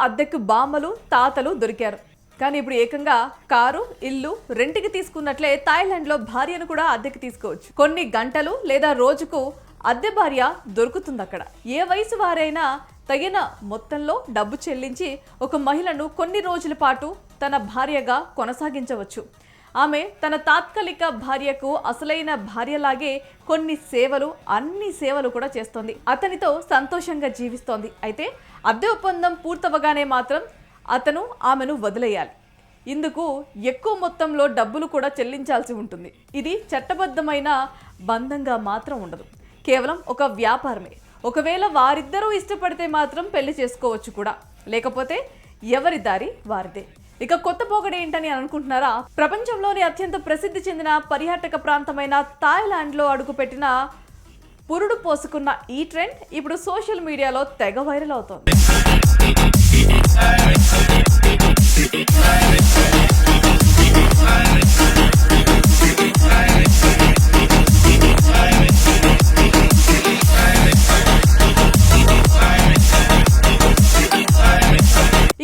అద్దెకు బామ్మలు తాతలు దొరికారు. కానీ ఇప్పుడు ఏకంగా కారు ఇల్లు రెంట్కి తీసుకున్నట్లే థాయిలాండ్లో భార్యను కూడా అద్దెకి తీసుకోవచ్చు. కొన్ని గంటలు లేదా రోజుకు అద్దె భార్య దొరుకుతుంది అక్కడ. ఏ వయసు వారైనా తగిన మొత్తంలో డబ్బు చెల్లించి ఒక మహిళను కొన్ని రోజుల పాటు తన భార్యగా కొనసాగించవచ్చు. ఆమె తన తాత్కాలిక భార్యకు అసలైన భార్యలాగే అన్ని సేవలు కూడా చేస్తోంది. అతనితో సంతోషంగా జీవిస్తోంది. అయితే అద్దె ఒప్పందం పూర్తవగానే మాత్రం అతను ఆమెను వదిలేయాలి. ఇందుకు ఎక్కువ మొత్తంలో డబ్బులు కూడా చెల్లించాల్సి ఉంటుంది. ఇది చట్టబద్ధమైన బంధంగా మాత్రం ఉండదు, కేవలం ఒక వ్యాపారమే. ఒకవేళ వారిద్దరూ ఇష్టపడితే మాత్రం పెళ్లి చేసుకోవచ్చు కూడా, లేకపోతే ఎవరి దారి వారిదే. ఇక కొత్త పోగడ ఏంటని అనుకుంటున్నారా? ప్రపంచంలోని అత్యంత ప్రసిద్ధి చెందిన పర్యాటక ప్రాంతమైన థాయిలాండ్లో అడుగుపెట్టిన పురుడు పోసుకున్న ఈ ట్రెండ్ ఇప్పుడు సోషల్ మీడియాలో తెగ వైరల్ అవుతోంది.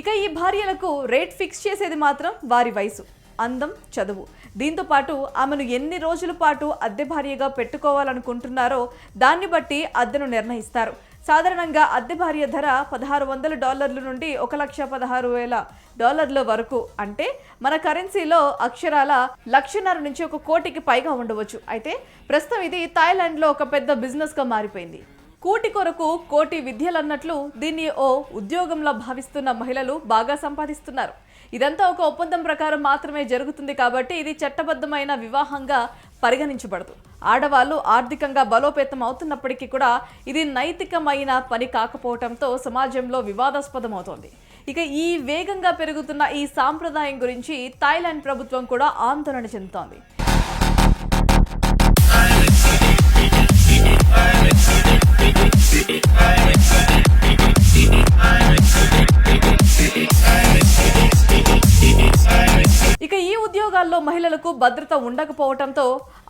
ఇక ఈ భార్యలకు రేట్ ఫిక్స్ చేసేది మాత్రం వారి వయసు, అందం, చదువు. దీంతో పాటు ఆమెను ఎన్ని రోజుల పాటు అద్దె భార్యగా పెట్టుకోవాలనుకుంటున్నారో దాన్ని బట్టి అద్దెను నిర్ణయిస్తారు. సాధారణంగా అద్దె భార్య ధర $1,600 నుండి $1,16,000 వరకు, అంటే మన కరెన్సీలో అక్షరాల 1,50,000 నుంచి 1 కోటికి పైగా ఉండవచ్చు. అయితే ప్రస్తుతం ఇది థాయిలాండ్లో ఒక పెద్ద బిజినెస్గా మారిపోయింది. కూటి కొరకు కోటి విద్యలన్నట్లు దీన్ని ఓ ఉద్యోగంలా భావిస్తున్న మహిళలు బాగా సంపాదిస్తున్నారు. ఇదంతా ఒక ఒప్పందం ప్రకారం మాత్రమే జరుగుతుంది కాబట్టి ఇది చట్టబద్ధమైన వివాహంగా పరిగణించబడదు. ఆడవాళ్ళు ఆర్థికంగా బలోపేతం అవుతున్నప్పటికీ కూడా ఇది నైతికమైన పని కాకపోవడంతో సమాజంలో వివాదాస్పదమవుతోంది. ఇక ఈ వేగంగా పెరుగుతున్న ఈ సాంప్రదాయం గురించి థాయిలాండ్ ప్రభుత్వం కూడా ఆందోళన చెందుతోంది. ఇక ఈ ఉద్యోగాల్లో మహిళలకు భద్రత ఉండకపోవడంతో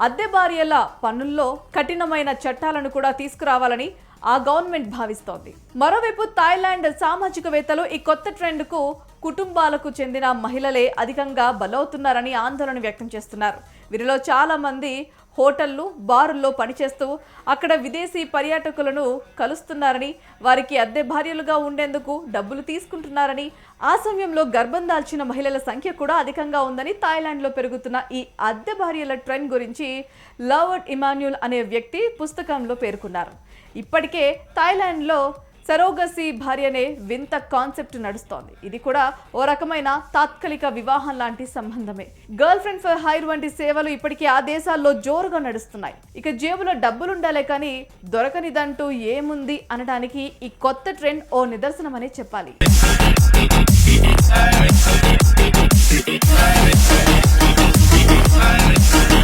అద్దె భార్యల పనుల్లో కఠినమైన చట్టాలను కూడా తీసుకురావాలని ఆ గవర్నమెంట్ భావిస్తోంది. మరోవైపు థాయిలాండ్ సామాజికవేత్తలు ఈ కొత్త ట్రెండ్కు కుటుంబాలకు చెందిన మహిళలే అధికంగా బలవుతున్నారని ఆందోళన వ్యక్తం చేస్తున్నారు. వీరిలో చాలా మంది హోటళ్లు, బారుల్లో పనిచేస్తూ అక్కడ విదేశీ పర్యాటకులను కలుస్తున్నారని, వారికి అద్దె భార్యలుగా ఉండేందుకు డబ్బులు తీసుకుంటున్నారని, ఆ సమయంలో గర్భం దాల్చిన మహిళల సంఖ్య కూడా అధికంగా ఉందని థాయిలాండ్లో పెరుగుతున్న ఈ అద్దె భార్యల ట్రెండ్ గురించి లవర్డ్ ఇమాన్యుల్ అనే వ్యక్తి పుస్తకంలో పేర్కొన్నారు. ఇప్పటికే థాయిలాండ్లో సరోగసీ భార్యనే వింత కాన్సెప్ట్ నడుస్తోంది. ఇది కూడా ఓ రకమైన తాత్కాలిక వివాహం లాంటి సంబంధమే. గర్ల్ ఫ్రెండ్ ఫర్ హైర్ వంటి సేవలు ఇప్పటికీ ఆ దేశాల్లో జోరుగా నడుస్తున్నాయి. ఇక జేబులో డబ్బులుండాలే కానీ దొరకనిదంటూ ఏముంది అనడానికి ఈ కొత్త ట్రెండ్ ఓ నిదర్శనమనే చెప్పాలి.